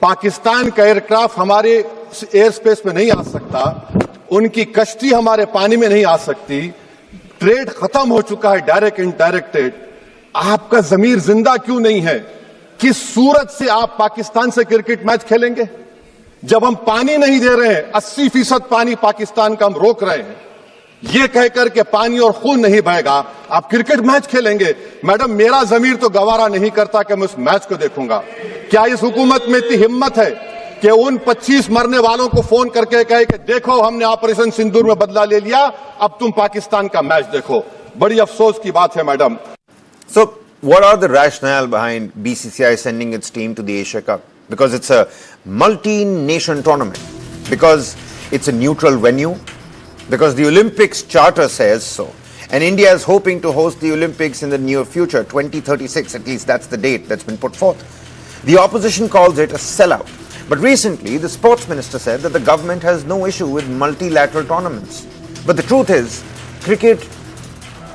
पाकिस्तान का एयरक्राफ्ट हमारे air space में नहीं आ सकता, उनकी कश्ती हमारे पानी में नहीं आ सकती, ट्रेड खत्म हो चुका है डायरेक्ट इनडायरेक्टेड। आपका जमीर जिंदा क्यों नहीं है? किस सूरत से आप पाकिस्तान से क्रिकेट मैच खेलेंगे जब हम पानी नहीं दे रहे हैं? 80% पानी पाकिस्तान का हम रोक रहे हैं। ये कहकर के पानी और खून नहीं बहेगा, आप क्रिकेट मैच खेलेंगे? मैडम, मेरा जमीर तो गवारा नहीं करता कि मैं उस मैच को देखूंगा। क्या इस हुकूमत में इतनी हिम्मत है कि उन 25 मरने वालों को फोन करके कहे कि देखो हमने ऑपरेशन सिंदूर में बदला ले लिया, अब तुम पाकिस्तान का मैच देखो? बड़ी अफसोस की बात है madam. So, what are the rationale behind BCCI sending its team to the Asia Cup? Because it's a multi-nation tournament, because it's a neutral venue, because the Olympics charter says so, and India is hoping to host the Olympics in the near future, 2036, at least that's the date that's been put forth. The opposition calls it a sellout. But recently, the sports minister said that the government has no issue with multilateral tournaments. But the truth is, cricket,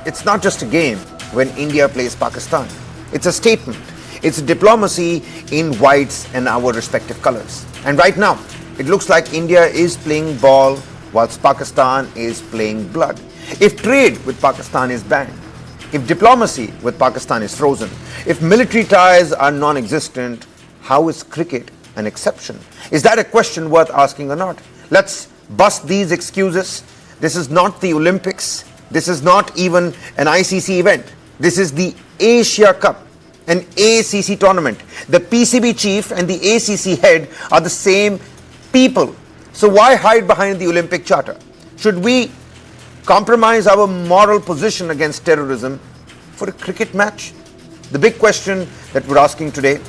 it's not just a game when India plays Pakistan. It's a statement. It's diplomacy in whites and our respective colors. And right now, it looks like India is playing ball whilst Pakistan is playing blood. If trade with Pakistan is banned, if diplomacy with Pakistan is frozen, if military ties are non-existent, how is cricket an exception? Is that a question worth asking or not? Let's bust these excuses. This is not the Olympics. This is not even an ICC event. This is the Asia Cup, an ACC tournament. The PCB chief and the ACC head are the same people. So why hide behind the Olympic Charter? Should we compromise our moral position against terrorism for a cricket match? The big question that we're asking today: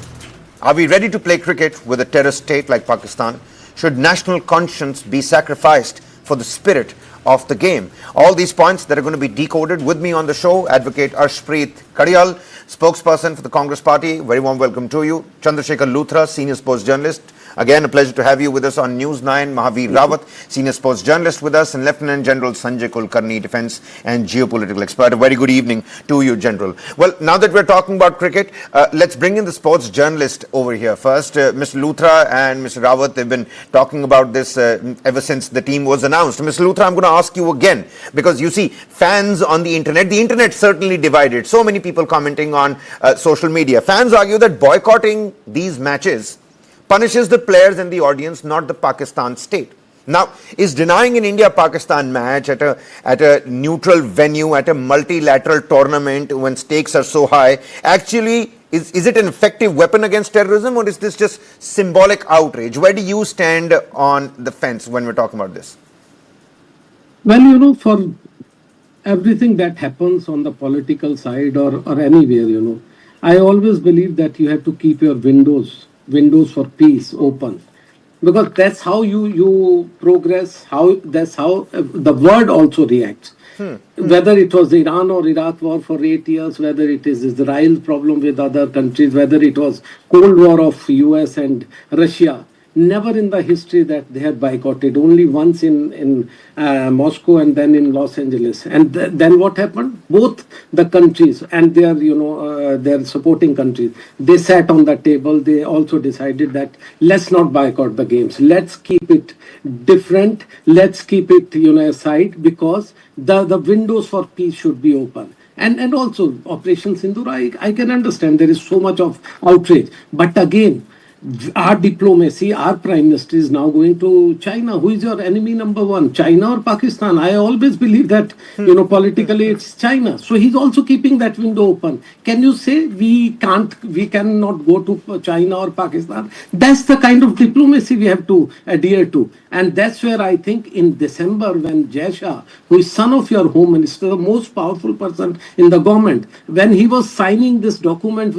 are we ready to play cricket with a terrorist state like Pakistan? Should national conscience be sacrificed for the spirit of the game? All these points that are going to be decoded. With me on the show, Advocate Arshpreet Kadiyal, spokesperson for the Congress Party. Very warm welcome to you. Chandrasekhar Luthra, senior sports journalist. Again, a pleasure to have you with us on NEWS9. Mahavir Rawat, senior sports journalist with us, and Lieutenant General Sanjay Kulkarni, defense and geopolitical expert. A very good evening to you, General. Well, now that we're talking about cricket, let's bring in the sports journalist over here. First, Mr. Luthra and Mr. Rawat, they've been talking about this ever since the team was announced. Mr. Luthra, I'm going to ask you again, because you see, fans on the internet certainly divided. So many people commenting on social media. Fans argue that boycotting these matches punishes the players and the audience, not the Pakistan state. Now, is denying an India-Pakistan match at a neutral venue, at a multilateral tournament when stakes are so high, actually, is it an effective weapon against terrorism, or is this just symbolic outrage? Where do you stand on the fence when we're talking about this? Well, for everything that happens on the political side or anywhere, I always believe that you have to keep your windows for peace open, because that's how you progress. That's how the world also reacts. Whether it was the Iran or Iraq war for 8 years, whether it is Israel's problem with other countries, whether it was Cold War of US and Russia, never in the history that they had boycotted. Only once in Moscow and then in Los Angeles. And then what happened? Both the countries and their supporting countries, they sat on the table. They also decided that let's not boycott the games. Let's keep it different. Let's keep it aside, because the windows for peace should be open. And also Operation Sindoor, I can understand there is so much of outrage. But again, our diplomacy, our prime minister is now going to China. Who is your enemy number one, China or Pakistan? I always believe that, politically it's China. So he's also keeping that window open. Can you say we cannot go to China or Pakistan? That's the kind of diplomacy we have to adhere to. And that's where I think in December, when Jai Shah, who is son of your home minister, the most powerful person in the government, when he was signing this document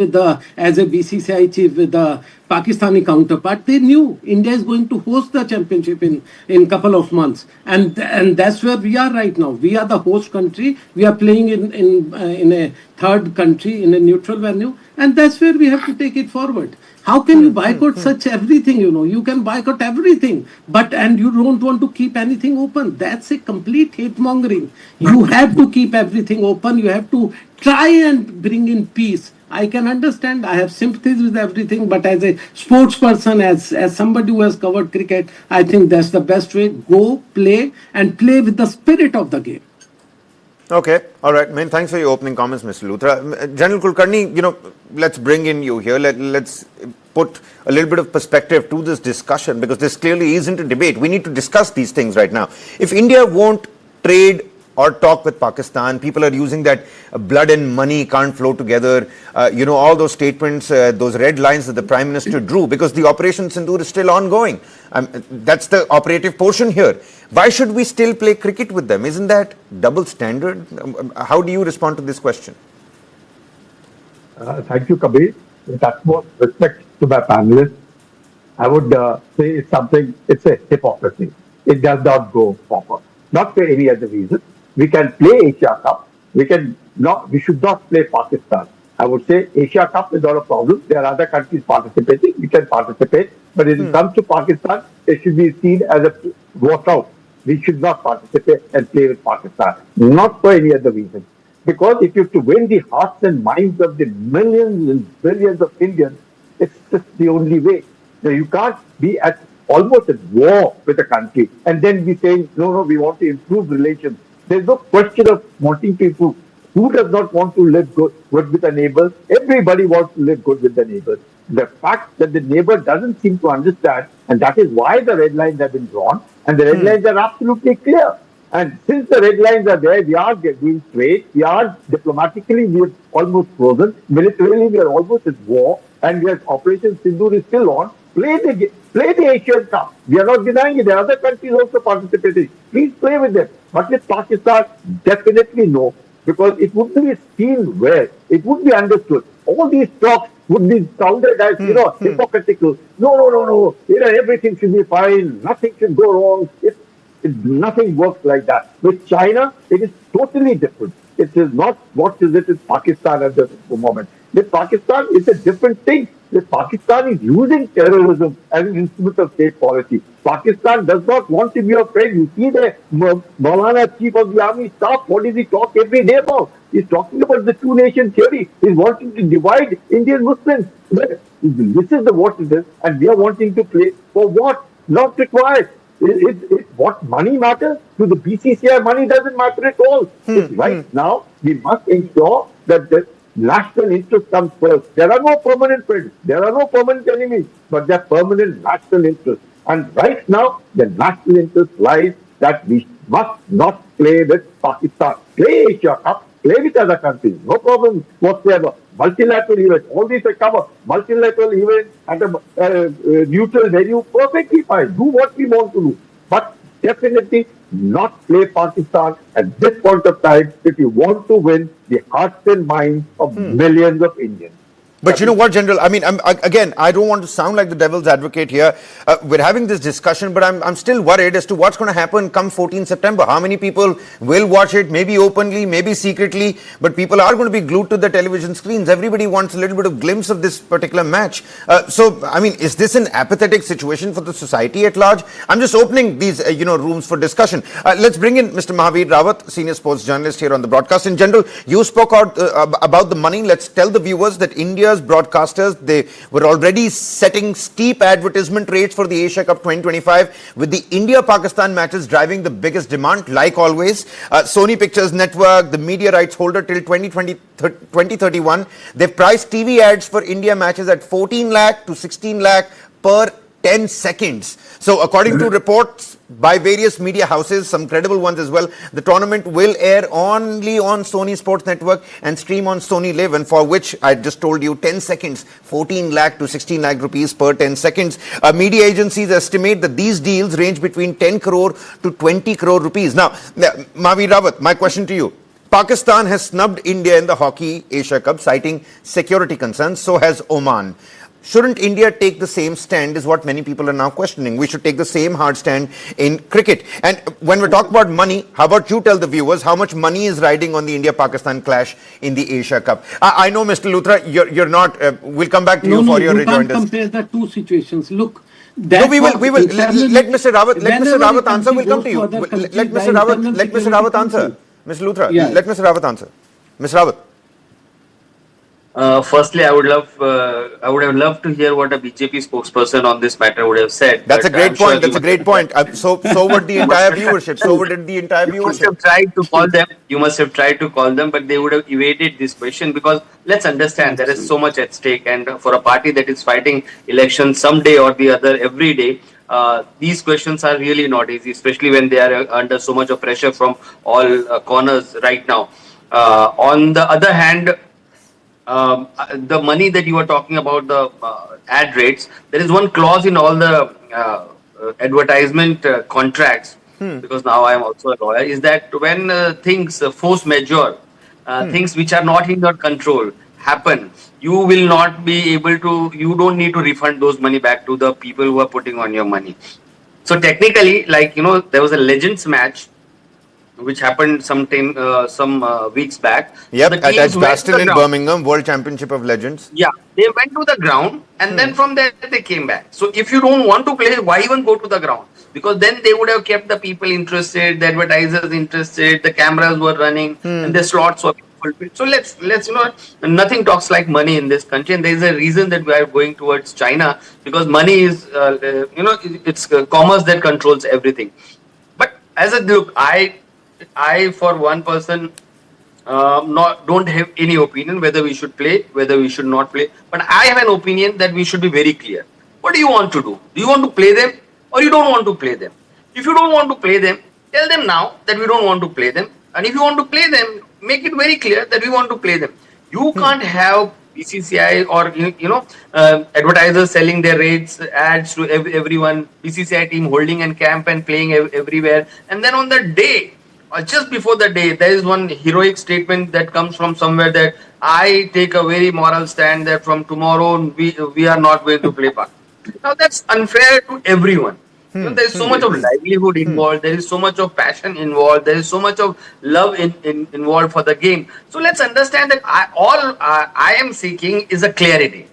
as a BCCI chief with the Pakistani counterpart, they knew India is going to host the championship in couple of months, and that's where we are right now. We are the host country. We are playing in a third country in a neutral venue, and that's where we have to take it forward. How can you boycott such everything? You can boycott everything, and you don't want to keep anything open. That's a complete hate mongering. You have to keep everything open. You have to try and bring in peace I can understand, I have sympathies with everything, but as a sports person, as somebody who has covered cricket, I think that's the best way. Go play and play with the spirit of the game. Okay, all right. Many thanks for your opening comments, Mr. Luthra. General Kulkarni, let's bring in you here. Let's put a little bit of perspective to this discussion, because this clearly isn't a debate. We need to discuss these things right now. If India won't trade or talk with Pakistan, people are using that blood and money can't flow together. All those statements, those red lines that the Prime Minister drew, because the Operation Sindoor is still ongoing. That's the operative portion here. Why should we still play cricket with them? Isn't that double standard? How do you respond to this question? Thank you, Kabir. With utmost respect to my panelists, I would say it's a hypocrisy. It does not go forward. Not for any other reason. We can play Asia Cup. We should not play Pakistan. I would say Asia Cup is not a problem. There are other countries participating. We can participate. But when it comes to Pakistan, it should be seen as a walkout. We should not participate and play with Pakistan. Not for any other reason. Because if you have to win the hearts and minds of the millions and billions of Indians, it's just the only way. Now, you can't be almost at war with a country and then be saying, no, we want to improve relations. There's no question of wanting to improve. Who does not want to live good with the neighbors? Everybody wants to live good with the neighbors. The fact that the neighbor doesn't seem to understand, and that is why the red lines have been drawn, and the red lines are absolutely clear. And since the red lines are there, we are doing trade, we are diplomatically, we are almost frozen, militarily we are almost at war, and Operation Sindoor is still on. Play the Asian Cup. We are not denying it. There are other countries also participating. Please play with them. But with Pakistan, definitely no. Because it would be seen well. It would be understood. All these talks would be sounded as, hypocritical. No. Everything should be fine. Nothing should go wrong. Nothing works like that. With China, it is totally different. It is not what is it in Pakistan at this moment. With Pakistan, it's a different thing. Pakistan is using terrorism as an instrument of state policy. Pakistan does not want to be your friend. You see the Maulana Chief of the Army Staff, what does he talk every day about? He's talking about the two-nation theory. He's wanting to divide Indian Muslims. This is what it is, and we are wanting to play for what? Not required. What money matters? To the BCCI, money doesn't matter at all. Right now, we must ensure that the national interest comes first. There are no permanent friends. There are no permanent enemies. But there are permanent national interests. And right now, the national interest lies that we must not play with Pakistan. Play Asia Cup. Play with other countries. No problem whatsoever. Multilateral events. All these are covered. Multilateral events at a neutral venue. Perfectly fine. Do what we want to do. But definitely not play Pakistan at this point of time if you want to win the hearts and minds of millions of Indians. But you know what, General? I mean, again, I don't want to sound like the devil's advocate here. We're having this discussion, but I'm still worried as to what's going to happen come 14 September. How many people will watch it, maybe openly, maybe secretly, but people are going to be glued to the television screens. Everybody wants a little bit of glimpse of this particular match. So, I mean, is this an apathetic situation for the society at large? I'm just opening these, rooms for discussion. Let's bring in Mr. Mahavir Rawat, senior sports journalist here on the broadcast. In general, you spoke out about the money. Let's tell the viewers that India's broadcasters, they were already setting steep advertisement rates for the Asia Cup 2025, with the India-Pakistan matches driving the biggest demand, like always. Sony Pictures Network, the media rights holder till 2031, they've priced TV ads for India matches at 14 lakh to 16 lakh per 10 seconds. So according to reports by various media houses, some credible ones as well, the tournament will air only on Sony Sports Network and stream on Sony Live, and for which I just told you 10 seconds, 14 lakh to 16 lakh rupees per 10 seconds. Media agencies estimate that these deals range between 10 crore to 20 crore rupees. Now, Mahavir Rawat, my question to you. Pakistan has snubbed India in the Hockey Asia Cup, citing security concerns. So has Oman. Shouldn't India take the same stand is what many people are now questioning. We should take the same hard stand in cricket. And when we talk about money, how about you tell the viewers how much money is riding on the India-Pakistan clash in the Asia Cup? I know, Mr. Luthra, you're not, we'll come back to you for your rejoinders. No, compare the two situations. Look, no, we will. Let Mr. Rawat answer. We'll come to you. Let Mr. Rawat answer. Mr. Luthra, let Mr. Rawat answer. Ms. Rawat. Firstly, I would have loved to hear what a BJP spokesperson on this matter would have said. That's a But I'm great sure point. you That's a must great point. So would the you must entire vieewship. So would the entire you must viewership. have tried to call them. You must have tried to call them, but they would have evaded this question because let's understand there is so much at stake, and for a party that is fighting elections someday or the other every day. These questions are really not easy, especially when they are under so much of pressure from all corners right now. On the other hand, the money that you were talking about, the ad rates, there is one clause in all the advertisement contracts, because now I am also a lawyer, is that when things force majeure, things which are not in your control happen, you will not be able to, you don't need to refund those money back to the people who are putting on your money. So technically, like, there was a legends match which happened some weeks back. So Yep, the at teams went to Edgbaston the in ground. Birmingham, World Championship of Legends. Yeah, they went to the ground and then from there they came back. So if you don't want to play, why even go to the ground? Because then they would have kept the people interested, the advertisers interested, the cameras were running, and the slots were fulfilled. So let's nothing talks like money in this country, and there is a reason that we are going towards China, because money is it's commerce that controls everything. But as a look, I for one person not don't have any opinion whether we should play, whether we should not play. But I have an opinion that we should be very clear. What do you want to do? Do you want to play them or you don't want to play them? If you don't want to play them, tell them now that we don't want to play them. And if you want to play them, make it very clear that we want to play them. You can't have BCCI or advertisers selling their rates ads to everyone. BCCI team holding a camp and playing everywhere, and then on the day just before the day, there is one heroic statement that comes from somewhere that I take a very moral stand that from tomorrow we are not going to play Pak. Now that's unfair to everyone. There is so much of livelihood involved. There is so much of passion involved. There is so much of love involved for the game. So let's understand that I am seeking is a clarity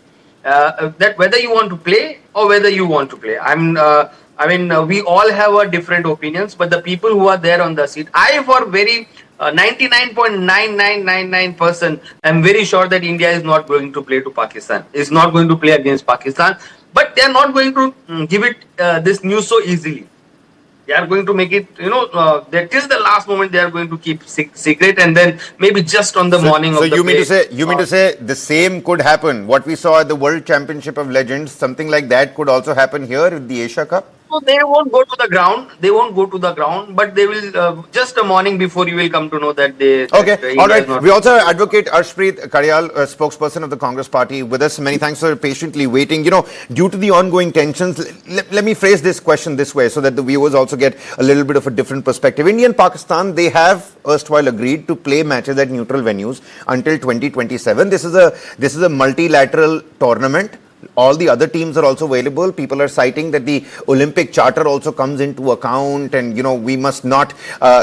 that whether you want to play or whether you want to play. We all have a different opinions, but the people who are there on the seat, I for very 99.9999%, I'm very sure that India is not going to play to Pakistan. Is not going to play against Pakistan, but they are not going to give it this news so easily. They are going to make it, that till the last moment they are going to keep secret, and then maybe just on the morning So of the you mean play, to say the same could happen? What we saw at the World Championship of Legends, something like that could also happen here with the Asia Cup? so they won't go to the ground. They won't go to the ground, but they will just a morning before you will come to know that Okay, India all right. is not. We also have Advocate Arshpreet Karyal, spokesperson of the Congress Party, with us. Many thanks for patiently waiting. Due to the ongoing tensions, let me phrase this question this way so that the viewers also get a little bit of a different perspective. India and Pakistan, they have erstwhile agreed to play matches at neutral venues until 2027. This is a multilateral tournament. All the other teams are also available. People are citing that the Olympic Charter also comes into account, and we must not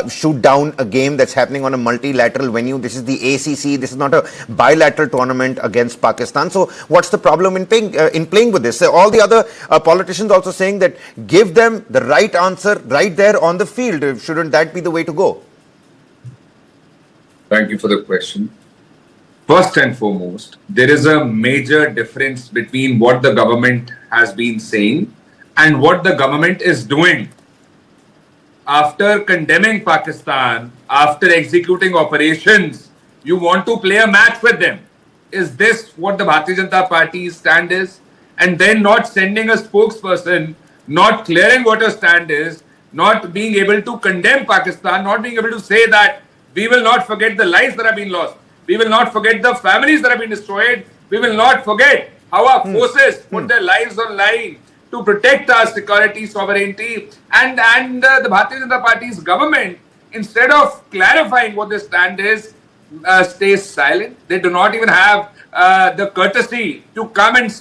shoot down a game that's happening on a multilateral venue. This is the ACC. This is not a bilateral tournament against Pakistan. So what's the problem in playing with this? All the other politicians also saying that give them the right answer right there on the field. Shouldn't that be the way to go? Thank you for the question. First and foremost, there is a major difference between what the government has been saying and what the government is doing. After condemning Pakistan, after executing operations, you want to play a match with them. Is this what the Bharatiya Janata Party's stand is? And then not sending a spokesperson, not clearing what her stand is, not being able to condemn Pakistan, not being able to say that we will not forget the lives that have been lost. We will not forget the families that have been destroyed. We will not forget how our forces put their lives on line to protect our security, sovereignty, and the Bharatiya Janata Party's government, instead of clarifying what their stand is, stays silent. They do not even have the courtesy to come and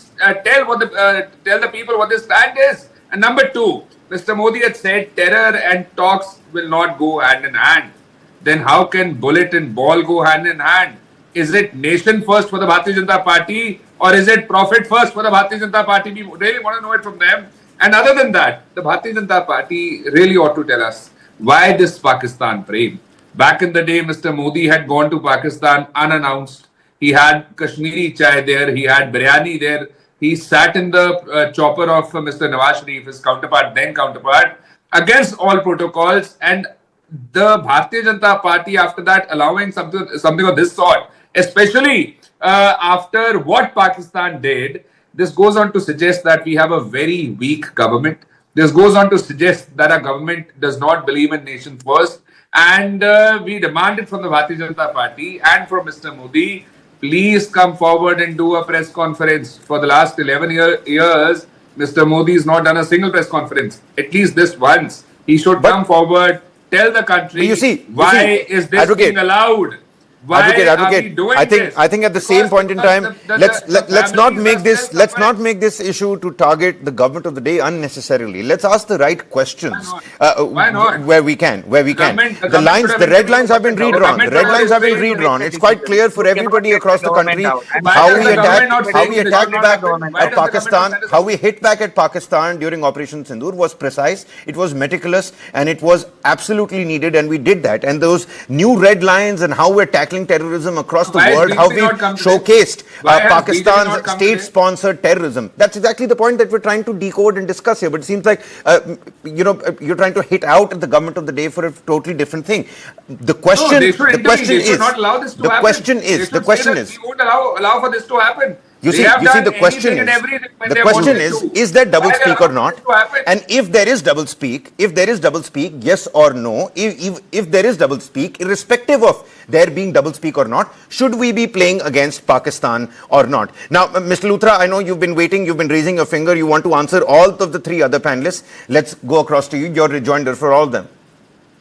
tell the people what their stand is. And number two, Mr. Modi had said terror and talks will not go hand in hand. Then how can bullet and ball go hand in hand? Is it nation first for the Bharatiya Janata Party, or is it profit first for the Bharatiya Janata Party? We really want to know it from them. And other than that, the Bharatiya Janata Party really ought to tell us why this Pakistan frame. Back in the day, Mr. Modi had gone to Pakistan unannounced. He had Kashmiri chai there. He had biryani there. He sat in the chopper of Mr. Nawaz Sharif, his then counterpart, against all protocols. And the Bharatiya Janata Party, after that, allowing something of this sort, especially after what Pakistan did, this goes on to suggest that we have a very weak government. This goes on to suggest that our government does not believe in nation first. And we demanded from the Bharatiya Janata Party and from Mr. Modi, please come forward and do a press conference. For the last 11 years, Mr. Modi has not done a single press conference. At least this once. He should come forward, tell the country why is this being allowed. Why are we doing this? I think at the same point in time, let's not make this issue to target the government of the day unnecessarily. Let's ask the right questions. Why not? Where we can. The red lines have been redrawn. The red lines have been redrawn. It's quite clear for everybody across the country how we attacked back at Pakistan, how we hit back at Pakistan during Operation Sindoor was precise, it was meticulous, and it was absolutely needed, and we did that. And those new red lines and how we're tackling terrorism across the world, how we showcased Pakistan's state-sponsored terrorism. That's exactly the point that we're trying to decode and discuss here. But it seems like you're trying to hit out at the government of the day for a totally different thing. The question is, we won't allow for this to happen. You see, the question is there double speak or not? And if there is double speak, yes or no, if there is double speak, irrespective of there being double speak or not, should we be playing against Pakistan or not? Now, Mr. Luthra, I know you've been waiting, you've been raising your finger, you want to answer all of the three other panelists. Let's go across to you, your rejoinder for all of them.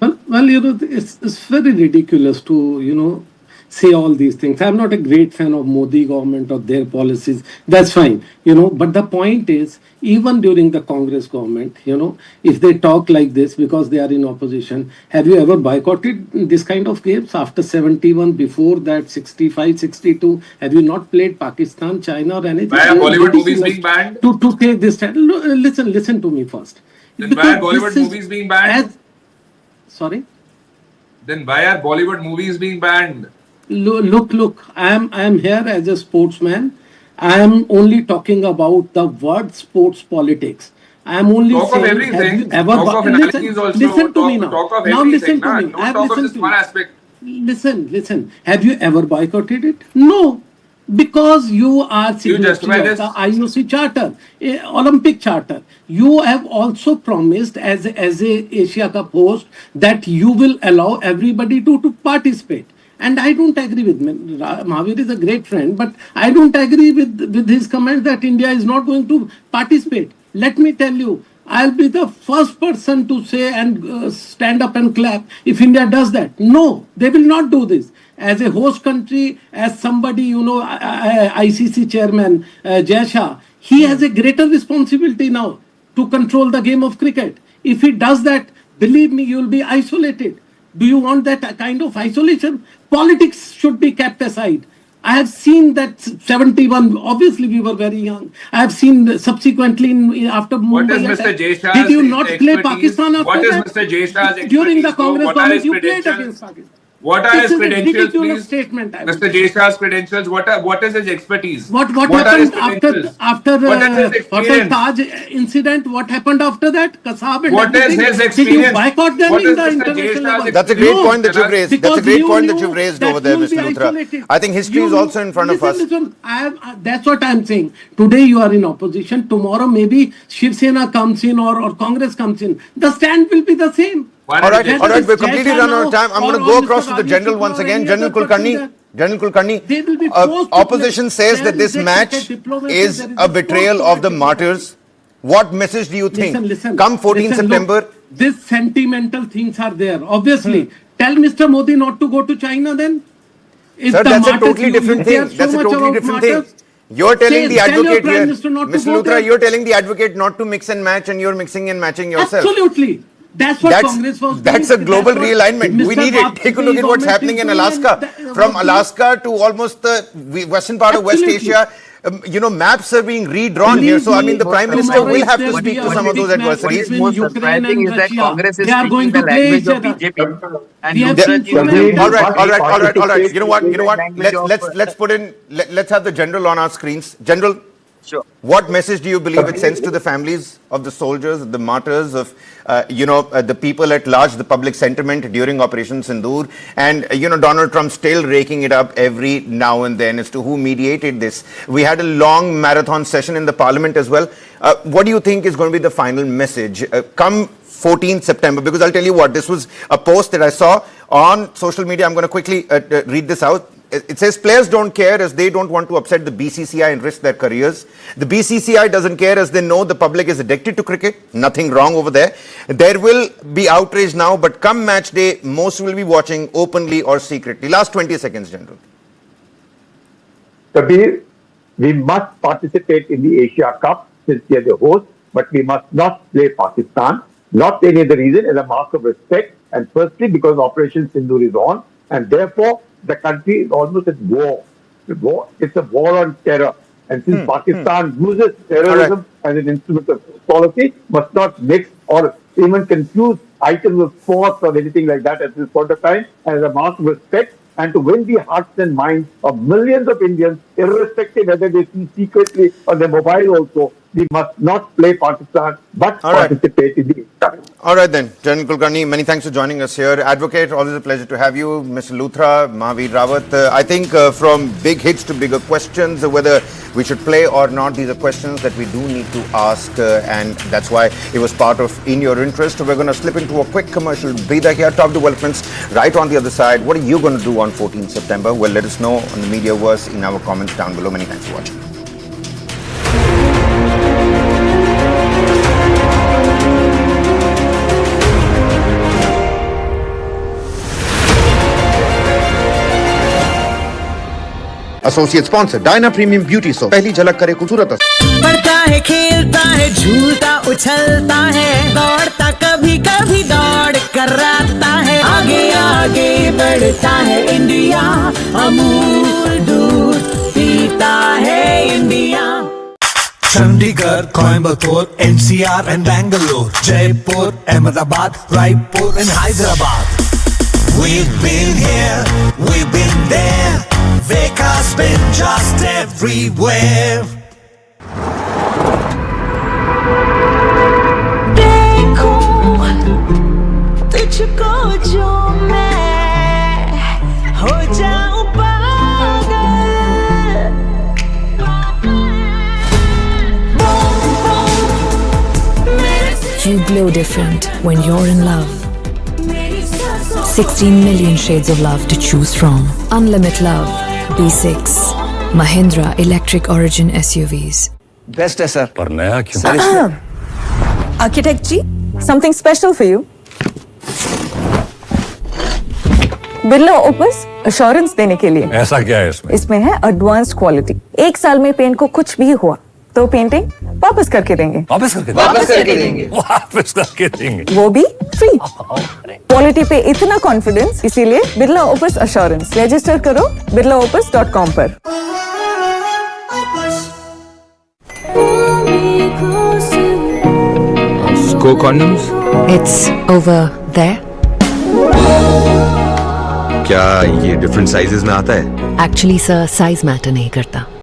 Well, it's very ridiculous to, say all these things. I'm not a great fan of Modi government or their policies. That's fine, but the point is, even during the Congress government, if they talk like this because they are in opposition, have you ever boycotted this kind of games after 71, before that 65, 62? Have you not played Pakistan, China or anything? Why are Bollywood movies being banned? To take this stand. Listen to me first. Then why are Bollywood movies being banned? Sorry? Then why are Bollywood movies being banned? Look, I am here as a sportsman. I am only talking about the word sports politics. I am only talk saying, of everything. Have you ever talk of analysis also. Listen to me now. Talk of now everything. Listen to me. Don't talk of just one aspect. Listen. Have you ever boycotted it? No. Because you are signatory of the IOC charter, Olympic charter. You have also promised as a Asia Cup host that you will allow everybody to participate. And I don't agree with Mahavir is a great friend, but I don't agree with his comment that India is not going to participate. Let me tell you, I'll be the first person to say and stand up and clap if India does that. No, they will not do this. As a host country, as somebody, ICC chairman, Jai Shah, he has a greater responsibility now to control the game of cricket. If he does that, believe me, you will be isolated. Do you want that kind of isolation? Politics should be kept aside. I have seen that 71, obviously we were very young. I have seen subsequently after Mumbai. What is Mr. Jai Shah's Did you not play Pakistan after What is that? Mr. Jai Shah's During the Congress government, you credentials? played against Pakistan. What are his credentials, please? Statement, Mr. Jai Shah's credentials, what is his expertise? What happened after Hotel Taj incident? What happened after that? Kasab and what is his experience? Did you boycott them in the international level? That's a great point that you've raised. That's a great point that you've raised over there, Mr. Luthra. I think history is also in front of us. That's what I'm saying. Today you are in opposition. Tomorrow maybe Shiv Sena comes in or Congress comes in. The stand will be the same. All right, we're completely run out of time. I'm going to go across to the general once again. General Kulkarni, opposition says that this match is a betrayal of the martyrs. What message do you think? Come 14 September. Look, these sentimental things are there. Obviously, tell Mr. Modi not to go to China then. Sir, that's a totally different thing. That's a totally different thing. You're telling the advocate here, Mr. Luthra, you're telling the advocate not to mix and match, and you're mixing and matching yourself. Absolutely. That's what Congress was doing. That's a global realignment. We need it. Take a look at what's happening in Alaska. From Alaska to almost the western part of West Asia, maps are being redrawn here. So, I mean, the Prime Minister will have to speak to some of those adversaries. What is most surprising is that Congress is They are going speaking to the play language each of other. BJP. And We have Lutra seen ji so was many the- All right. You know what? Language of- Let's put in. Let's have the general on our screens. General, Sure. what message do you believe it sends to the families of the soldiers, the martyrs, of the people at large, the public sentiment during Operation Sindoor, and Donald Trump still raking it up every now and then as to who mediated this? We had a long marathon session in the Parliament as well. What do you think is going to be the final message come 14th September? Because I'll tell you what, this was a post that I saw on social media. I'm going to quickly read this out. It says players don't care as they don't want to upset the BCCI and risk their careers. The BCCI doesn't care as they know the public is addicted to cricket. Nothing wrong over there. There will be outrage now, but come match day, most will be watching openly or secretly. Last 20 seconds, General. Kabir, we must participate in the Asia Cup since we are the host, but we must not play Pakistan. Not for any other reason, as a mark of respect, and firstly because Operation Sindoor is on, and therefore the country is almost at war. It's a war on terror. And since Pakistan uses terrorism as an instrument of policy, must not mix or even confuse items of sports or anything like that at this point of time, as a mark of respect, and to win the hearts and minds of millions of Indians, irrespective whether they see secretly on their mobile also. We must not play Pakistan, but participate in the Asia. All right then, General Kulkarni, many thanks for joining us here. Advocate, always a pleasure to have you. Mr. Luthra, Mahavir Rawat, I think from big hits to bigger questions, whether we should play or not, these are questions that we do need to ask, and that's why it was part of In Your Interest. We're going to slip into a quick commercial breather here. Top developments right on the other side. What are you going to do on 14th September? Well, let us know on the Mediaverse in our comments down below. Many thanks for watching. Associate sponsor Diana premium beauty soap, पहली झलक करे खूबसूरत। पढ़ता है, खेलता है, झूलता उछलता है, दौड़ता कभी कभी दौड़ कराता है, आगे आगे बढ़ता है इंडिया, अमूल दूध पीता है India. Chandigarh, Coimbatore, NCR and Bangalore, Jaipur, Ahmedabad, Raipur and Hyderabad. We've been here, we've been there, Veka's been just everywhere. देखो तुझको जो मैं हो जाऊं You glow different when you're in love. 16 million shades of love to choose from. Unlimited love. B6. Mahindra Electric Origin SUVs. Best है sir, पर नया क्यों? Architect ji, something special for you. Birla Opus assurance देने के लिए। ऐसा क्या है इसमें? इसमें है एडवांस्ड क्वालिटी। 1 साल में पेंट को कुछ भी हुआ तो पेंटिंग वापस करके देंगे। वापस करके देंगे। वो भी फ्री। क्वालिटी पे इतना कॉन्फिडेंस, इसीलिए बिरला ओपस अश्योरेंस। रजिस्टर करो birlaopus.com पर। Go condoms? It's over there. क्या ये डिफरेंट साइजेस में आता है? Actually, sir, size matter नहीं करता.